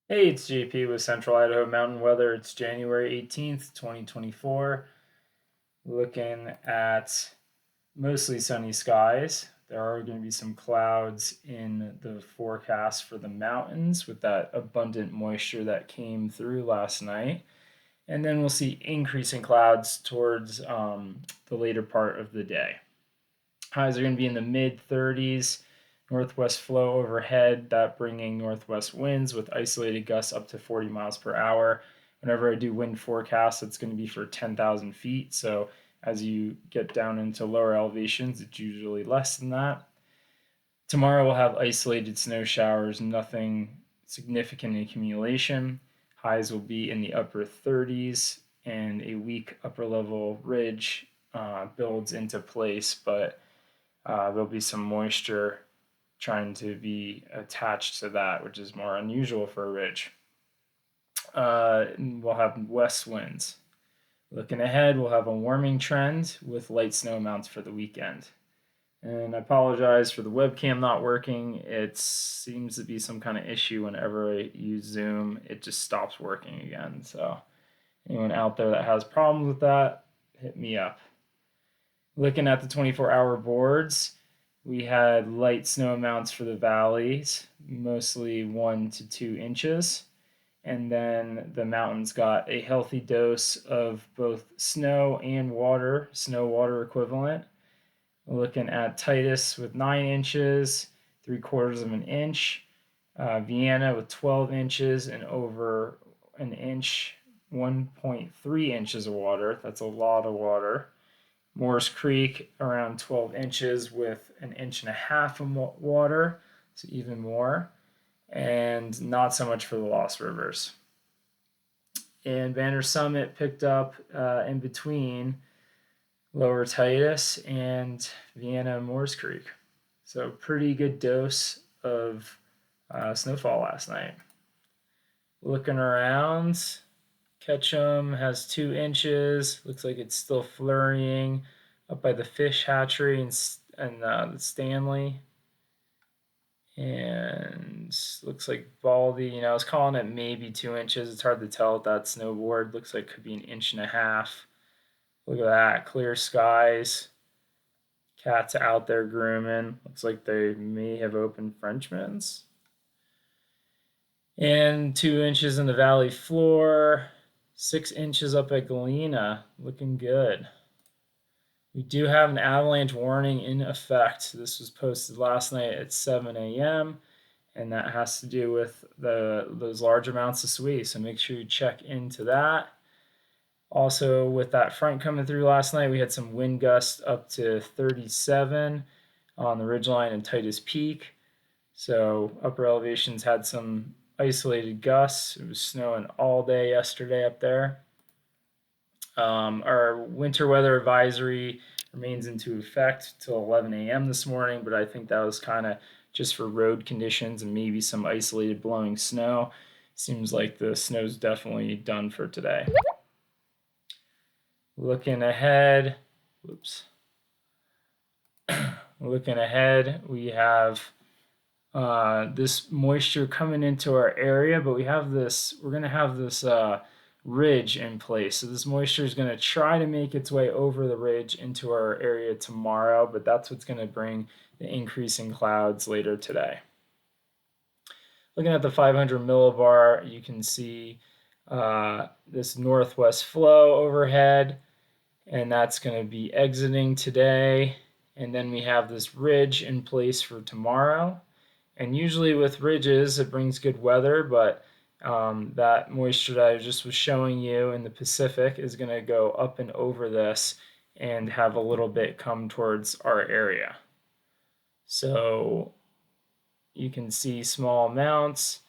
Hey, it's JP with Central Idaho Mountain Weather. It's January 18th, 2024. Looking at mostly sunny skies. There are going to be some clouds in the forecast for the mountains with that abundant moisture that came through last night. And then we'll see increasing clouds towards the later part of the day. Highs are going to be in the mid 30s. Northwest flow overhead, that bringing northwest winds with isolated gusts up to 40 miles per hour. Whenever I do wind forecasts, it's going to be for 10,000 feet. So as you get down into lower elevations, it's usually less than that. Tomorrow we'll have isolated snow showers, nothing significant in accumulation. Highs will be in the upper 30s, and a weak upper level ridge builds into place, but there'll be some moisture trying to be attached to that, which is more unusual for a ridge. We'll have west winds. Looking ahead, we'll have a warming trend with light snow amounts for the weekend. And I apologize for the webcam not working. It seems to be some kind of issue whenever I use Zoom. It just stops working again. So, anyone out there that has problems with that, hit me up. Looking at the 24-hour boards, we had light snow amounts for the valleys, mostly 1 to 2 inches. And then the mountains got a healthy dose of both snow and water, snow water equivalent. We're looking at Titus with 9 inches, 3/4 of an inch. Vienna with 12 inches and over an inch, 1.3 inches of water. That's a lot of water. Morris Creek around 12 inches with an inch and a half of water, so even more, and not so much for the Lost Rivers. And Banner Summit picked up in between Lower Titus and Vienna and Morris Creek. So pretty good dose of snowfall last night. Looking around, Ketchum has 2 inches. Looks like it's still flurrying up by the fish hatchery and Stanley. And looks like Baldy, I was calling it maybe 2 inches. It's hard to tell with that snowboard. Looks like it could be an inch and a half. Look at that, clear skies. Cats out there grooming. Looks like they may have opened Frenchman's. And 2 inches in the valley floor. 6 inches up at Galena. Looking good. We do have an avalanche warning in effect. This was posted last night at 7 a.m. and that has to do with those large amounts of SWE. So make sure you check into that. Also, with that front coming through last night, we had some wind gusts up to 37 on the ridgeline and Titus Peak. So upper elevations had some isolated gusts. It was snowing all day yesterday up there. Our winter weather advisory remains into effect till 11 a.m. this morning, but I think that was kind of just for road conditions and maybe some isolated blowing snow. Seems like the snow's definitely done for today. Looking ahead, whoops. Looking ahead, we have this moisture coming into our area, but we're going to have this ridge in place. So this moisture is going to try to make its way over the ridge into our area tomorrow, but that's what's going to bring the increase in clouds later today. Looking at the 500 millibar, you can see this northwest flow overhead, and that's going to be exiting today. And then we have this ridge in place for tomorrow. And usually with ridges, it brings good weather, but that moisture that I just was showing you in the Pacific is going to go up and over this and have a little bit come towards our area. So you can see small amounts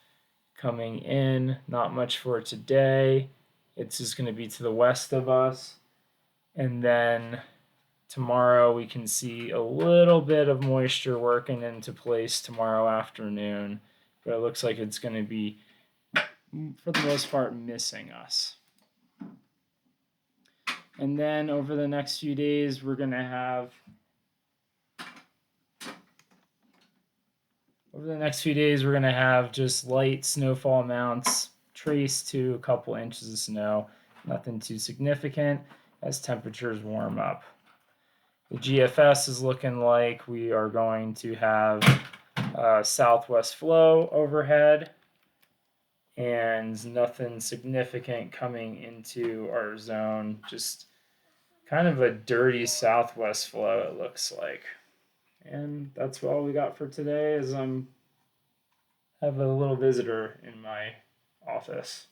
coming in, not much for today. It's just going to be to the west of us. And then tomorrow we can see a little bit of moisture working into place tomorrow afternoon, but it looks like it's going to be, for the most part, missing us. And then over the next few days, we're going to have Over the next few days, we're going to have just light snowfall amounts, trace to a couple inches of snow. Nothing too significant as temperatures warm up. The GFS is looking like we are going to have southwest flow overhead and nothing significant coming into our zone. Just kind of a dirty southwest flow, it looks like. And that's all we got for today. As have a little visitor in my office.